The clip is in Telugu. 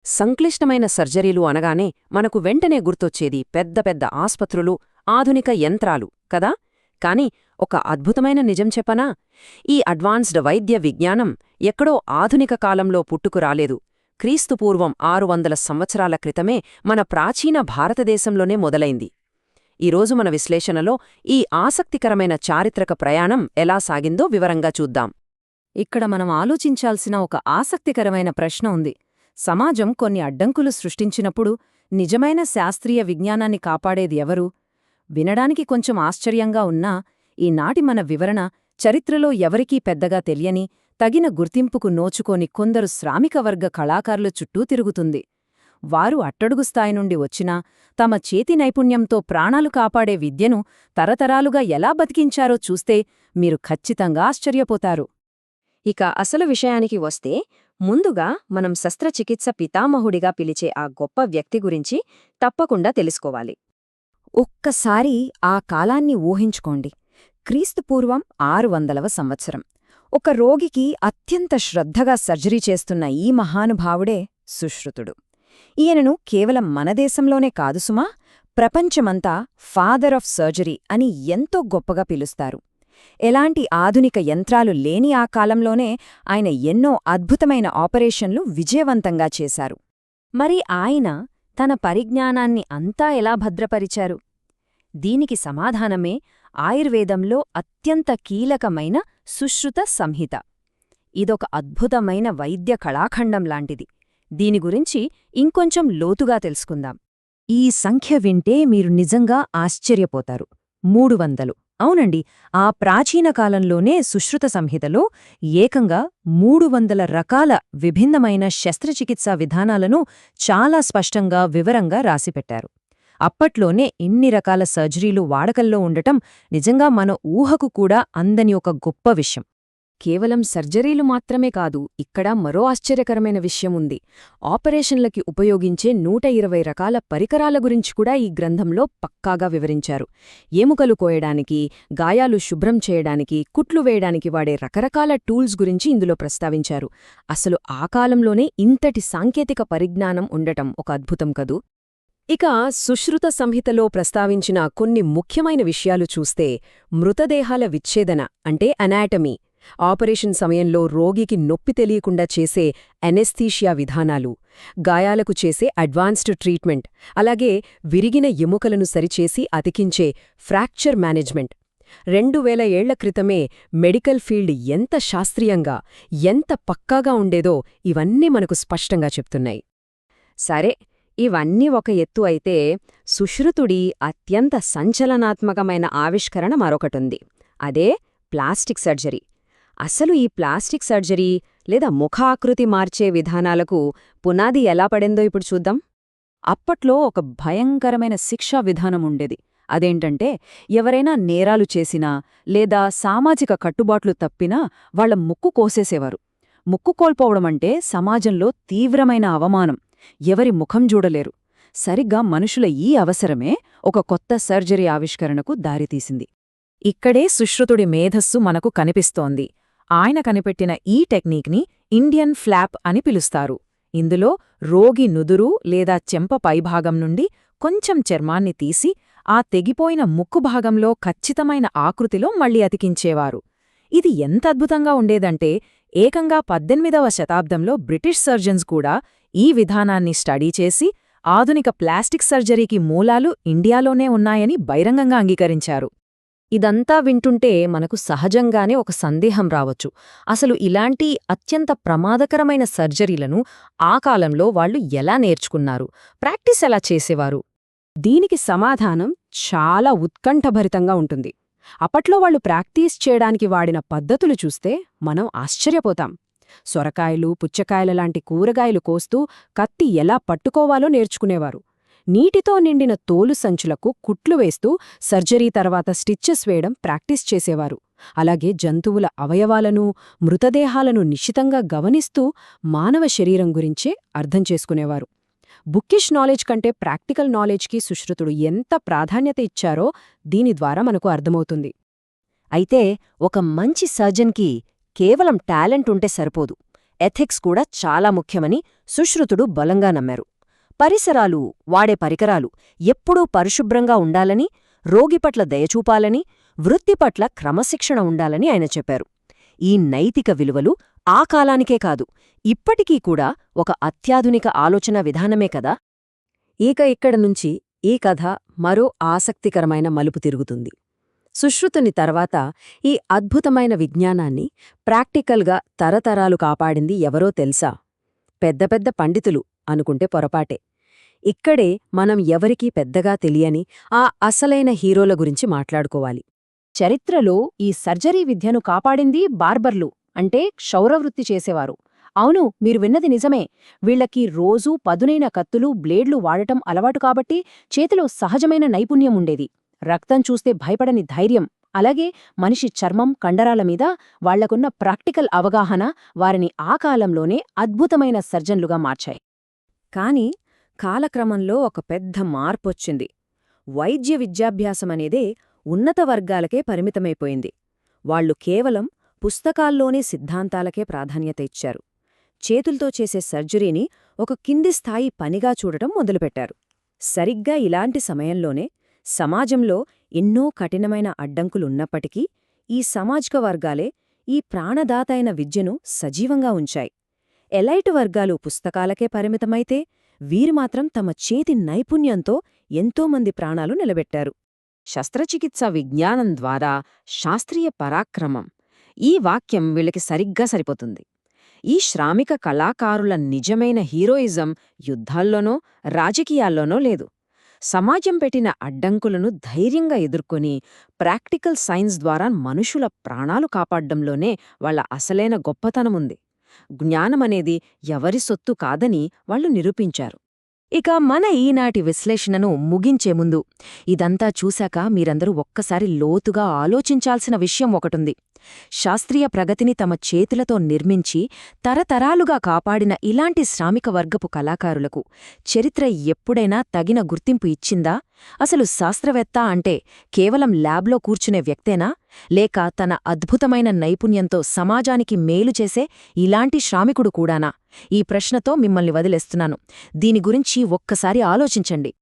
సంక్లిష్టమైన సర్జరీలు అనగానే మనకు వెంటనే గుర్తొచ్చేది పెద్ద పెద్ద ఆస్పత్రులు, ఆధునిక యంత్రాలు కదా. కాని ఒక అద్భుతమైన నిజం చెప్పనా? ఈ అడ్వాన్స్డ్ వైద్య విజ్ఞానం ఎక్కడో ఆధునిక కాలంలో పుట్టుకురాలేదు. క్రీస్తుపూర్వం 600 సంవత్సరాల క్రితమే మన ప్రాచీన భారతదేశంలోనే మొదలైంది. ఈరోజు మన విశ్లేషణలో ఈ ఆసక్తికరమైన చారిత్రక ప్రయాణం ఎలా సాగిందో వివరంగా చూద్దాం. ఇక్కడ మనం ఆలోచించాల్సిన ఒక ఆసక్తికరమైన ప్రశ్న ఉంది. సమాజం కొన్ని అడ్డంకులు సృష్టించినప్పుడు నిజమైన శాస్త్రీయ విజ్ఞానాన్ని కాపాడేది ఎవరు? వినడానికి కొంచెం ఆశ్చర్యంగా ఉన్నా ఈనాటి మన వివరణ చరిత్రలో ఎవరికీ పెద్దగా తెలియని, తగిన గుర్తింపుకు నోచుకోని కొందరు శ్రామికవర్గ కళాకారుల చుట్టూ తిరుగుతుంది. వారు అట్టడుగు స్థాయి నుండి వచ్చినా తమ చేతి నైపుణ్యంతో ప్రాణాలు కాపాడే విద్యను తరతరాలుగా ఎలా బతికించారో చూస్తే మీరు ఖచ్చితంగా ఆశ్చర్యపోతారు. ఇక అసలు విషయానికి వస్తే ముందుగా మనం శస్త్రచికిత్స పితామహుడిగా పిలిచే ఆ గొప్ప వ్యక్తి గురించి తప్పకుండా తెలుసుకోవాలి. ఒక్కసారి ఆ కాలాన్ని ఊహించుకోండి. క్రీస్తుపూర్వం 600వ సంవత్సరం. ఒక రోగికి అత్యంత శ్రద్ధగా సర్జరీ చేస్తున్న ఈ మహానుభావుడే సుశ్రుతుడు. ఈయనను కేవలం మన దేశంలోనే కాదు సుమా, ప్రపంచమంతా ఫాదర్ ఆఫ్ సర్జరీ అని ఎంతో గొప్పగా పిలుస్తారు. ఎలాంటి ఆధునిక యంత్రాలు లేని ఆ కాలంలోనే ఆయన ఎన్నో అద్భుతమైన ఆపరేషన్లు విజయవంతంగా చేశారు. మరి ఆయన తన పరిజ్ఞానాన్ని అంతా ఎలా భద్రపరిచారు? దీనికి సమాధానమే ఆయుర్వేదంలో అత్యంత కీలకమైన సుశ్రుత సంహిత. ఇదొక అద్భుతమైన వైద్య కళాఖండం లాంటిది. దీని గురించి ఇంకొంచెం లోతుగా తెలుసుకుందాం. ఈ సంఖ్య వింటే మీరు నిజంగా ఆశ్చర్యపోతారు. 300. అవునండి, ఆ ప్రాచీన కాలంలోనే సుశ్రుత సంహితలో ఏకంగా 300 రకాల విభిన్నమైన శస్త్రచికిత్సా విధానాలను చాలా స్పష్టంగా వివరంగా రాసిపెట్టారు. అప్పట్లోనే ఇన్ని రకాల సర్జరీలు వాడకల్లో ఉండటం నిజంగా మన ఊహకు కూడా అందని ఒక గొప్ప విషయం. కేవలం సర్జరీలు మాత్రమే కాదు, ఇక్కడ మరో ఆశ్చర్యకరమైన విషయం ఉంది. ఆపరేషన్లకి ఉపయోగించే 120 రకాల పరికరాల గురించి కూడా ఈ గ్రంథంలో పక్కాగా వివరించారు. ఎముకలు కోయడానికి, గాయాలు శుభ్రం చేయడానికి, కుట్లు వేయడానికి వాడే రకరకాల టూల్స్ గురించి ఇందులో ప్రస్తావించారు. అసలు ఆ కాలంలోనే ఇంతటి సాంకేతిక పరిజ్ఞానం ఉండటం ఒక అద్భుతం కదూ. ఇక సుశ్రుత సంహితలో ప్రస్తావించిన కొన్ని ముఖ్యమైన విషయాలు చూస్తే, మృతదేహాల విచ్ఛేదన అంటే అనాటమీ, ఆపరేషన్ సమయంలో రోగికి నొప్పి తెలియకుండా చేసే అనెస్థీషియా విధానాలు, గాయాలకు చేసే అడ్వాన్స్డ్ ట్రీట్మెంట్, అలాగే విరిగిన ఎముకలను సరిచేసి అతికించే ఫ్రాక్చర్ మేనేజ్మెంట్. 2000 ఏళ్ల క్రితమే మెడికల్ ఫీల్డ్ ఎంత శాస్త్రీయంగా, ఎంత పక్కాగా ఉండేదో ఇవన్నీ మనకు స్పష్టంగా చెప్తున్నాయి. సరే, ఇవన్నీ ఒక ఎత్తు అయితే, సుశ్రుతుడి అత్యంత సంచలనాత్మకమైన ఆవిష్కరణ మరొకటుంది. అదే ప్లాస్టిక్ సర్జరీ. అసలు ఈ ప్లాస్టిక్ సర్జరీ లేదా ముఖాకృతి మార్చే విధానాలకు పునాది ఎలా పడిందో ఇప్పుడు చూద్దాం. అప్పట్లో ఒక భయంకరమైన శిక్షా విధానముండేది. అదేంటంటే, ఎవరైనా నేరాలు చేసినా లేదా సామాజిక కట్టుబాట్లు తప్పినా వాళ్ల ముక్కు కోసేసేవారు. ముక్కు కోల్పోవడమంటే సమాజంలో తీవ్రమైన అవమానం. ఎవరి ముఖం చూడలేరు. సరిగ్గా మనుషుల ఈ అవసరమే ఒక కొత్త సర్జరీ ఆవిష్కరణకు దారితీసింది. ఇక్కడే సుశ్రుతుడి మేధస్సు మనకు కనిపిస్తోంది. ఆయన కనిపెట్టిన ఈ టెక్నిక్ని ఇండియన్ ఫ్లాప్ అని పిలుస్తారు. ఇందులో రోగి నుదురు లేదా చెంప పైభాగం నుండి కొంచెం చర్మాన్ని తీసి ఆ తెగిపోయిన ముక్కు భాగంలో ఖచ్చితమైన ఆకృతిలో మళ్లీ అతికించేవారు. ఇది ఎంత అద్భుతంగా ఉండేదంటే, ఏకంగా 18వ శతాబ్దంలో బ్రిటిష్ సర్జన్స్ కూడా ఈ విధానాన్ని స్టడీ చేసి ఆధునిక ప్లాస్టిక్ సర్జరీకి మూలాలు ఇండియాలోనే ఉన్నాయని బహిరంగంగా అంగీకరించారు. ఇదంతా వింటుంటే మనకు సహజంగానే ఒక సందేహం రావచ్చు. అసలు ఇలాంటి అత్యంత ప్రమాదకరమైన సర్జరీలను ఆ కాలంలో వాళ్లు ఎలా నేర్చుకున్నారు, ప్రాక్టీస్ ఎలా చేసేవారు? దీనికి సమాధానం చాలా ఉత్కంఠభరితంగా ఉంటుంది. అప్పట్లో వాళ్లు ప్రాక్టీస్ చేయడానికి వాడిన పద్ధతులు చూస్తే మనం ఆశ్చర్యపోతాం. సొరకాయలు, పుచ్చకాయల లాంటి కూరగాయలు కోస్తూ కత్తి ఎలా పట్టుకోవాలో నేర్చుకునేవారు. నీటితో నిండిన తోలు సంచులకు కుట్లు వేస్తూ సర్జరీ తర్వాత స్టిచ్చెస్ వేయడం ప్రాక్టీస్ చేసేవారు. అలాగే జంతువుల అవయవాలను, మృతదేహాలను నిశితంగా గమనిస్తూ మానవ శరీరం గురించే అర్థం చేసుకునేవారు. బుక్కిష్ నాలెడ్జ్ కంటే ప్రాక్టికల్ నాలెడ్జ్కి సుశ్రుతుడు ఎంత ప్రాధాన్యత ఇచ్చారో దీని ద్వారా మనకు అర్థమవుతుంది. అయితే ఒక మంచి సర్జన్కి కేవలం టాలెంట్ ఉంటే సరిపోదు. ఎథిక్స్ కూడా చాలా ముఖ్యమని సుశ్రుతుడు బలంగా నమ్మారు. పరిసరాలు, వాడే పరికరాలు ఎప్పుడూ పరిశుభ్రంగా ఉండాలని, రోగిపట్ల దయచూపాలని, వృత్తిపట్ల క్రమశిక్షణ ఉండాలని ఆయన చెప్పారు. ఈ నైతిక విలువలు ఆ కాలానికే కాదు, ఇప్పటికీ కూడా ఒక అత్యాధునిక ఆలోచనా విధానమే కదా. ఇక్కడ నుంచి ఈ కథ మరో ఆసక్తికరమైన మలుపు తిరుగుతుంది. సుశ్రుతుని తర్వాత ఈ అద్భుతమైన విజ్ఞానాన్ని ప్రాక్టికల్గా తరతరాలు కాపాడింది ఎవరో తెలుసా? పెద్ద పెద్ద పండితులు అనుకుంటే పొరపాటే. ఇక్కడే మనం ఎవరికీ పెద్దగా తెలియని ఆ అసలైన హీరోల గురించి మాట్లాడుకోవాలి. చరిత్రలో ఈ సర్జరీ విద్యను కాపాడింది బార్బర్లు, అంటే క్షౌరవృత్తి చేసేవారు. అవును, మీరు విన్నది నిజమే. వీళ్లకి రోజూ పదునైన కత్తులు, బ్లేడ్లు వాడటం అలవాటు కాబట్టి చేతిలో సహజమైన నైపుణ్యం ఉండేది. రక్తం చూస్తే భయపడని ధైర్యం, అలాగే మనిషి చర్మం, కండరాల మీద వాళ్లకున్న ప్రాక్టికల్ అవగాహన వారిని ఆ కాలంలోనే అద్భుతమైన సర్జన్లుగా మార్చాయి. కాని కాలక్రమంలో ఒక పెద్ద మార్పొచ్చింది. వైద్య విద్యాభ్యాసమనేదే ఉన్నత వర్గాలకే పరిమితమైపోయింది. వాళ్లు కేవలం పుస్తకాల్లోని సిద్ధాంతాలకే ప్రాధాన్యత ఇచ్చారు. చేతుల్తో చేసే సర్జరీని ఒక కింది స్థాయి పనిగా చూడటం మొదలుపెట్టారు. సరిగ్గా ఇలాంటి సమయంలోనే సమాజంలో ఎన్నో కఠినమైన అడ్డంకులున్నప్పటికీ ఈ సామాజిక వర్గాలే ఈ ప్రాణదాతైన విద్యను సజీవంగా ఉంచాయి. ఎలైట్ వర్గాలు పుస్తకాలకే పరిమితమైతే వీరు మాత్రం తమ చేతి నైపుణ్యంతో ఎంతోమంది ప్రాణాలు నిలబెట్టారు. శస్త్రచికిత్సా విజ్ఞానం ద్వారా శాస్త్రీయ పరాక్రమం, ఈ వాక్యం వీళ్ళకి సరిగ్గా సరిపోతుంది. ఈ శ్రామిక కళాకారుల నిజమైన హీరోయిజం యుద్ధాల్లోనో రాజకీయాల్లోనో లేదు. సమాజం పెట్టిన అడ్డంకులను ధైర్యంగా ఎదుర్కొని ప్రాక్టికల్ సైన్స్ ద్వారా మనుషుల ప్రాణాలు కాపాడ్డంలోనే వాళ్ల అసలైన గొప్పతనముంది. జ్ఞానమనేది ఎవరి సొత్తు కాదని వాళ్లు నిరూపించారు. ఇక మన ఈనాటి విశ్లేషణను ముగించే ముందు ఇదంతా చూశాక మీరందరూ ఒక్కసారి లోతుగా ఆలోచించాల్సిన విషయం ఒకటుంది. శాస్త్రీయ ప్రగతిని తమ చేతులతో నిర్మించి తరతరాలుగా కాపాడిన ఇలాంటి శ్రామిక వర్గపు కళాకారులకు చరిత్ర ఎప్పుడైనా తగిన గుర్తింపు ఇచ్చిందా? అసలు శాస్త్రవేత్త అంటే కేవలం ల్యాబ్లో కూర్చునే వ్యక్తేనా, లేక తన అద్భుతమైన నైపుణ్యంతో సమాజానికి మేలు చేసే ఇలాంటి శ్రామికుడు కూడానా? ఈ ప్రశ్నతో మిమ్మల్ని వదిలేస్తున్నాను. దీని గురించి ఒక్కసారి ఆలోచించండి.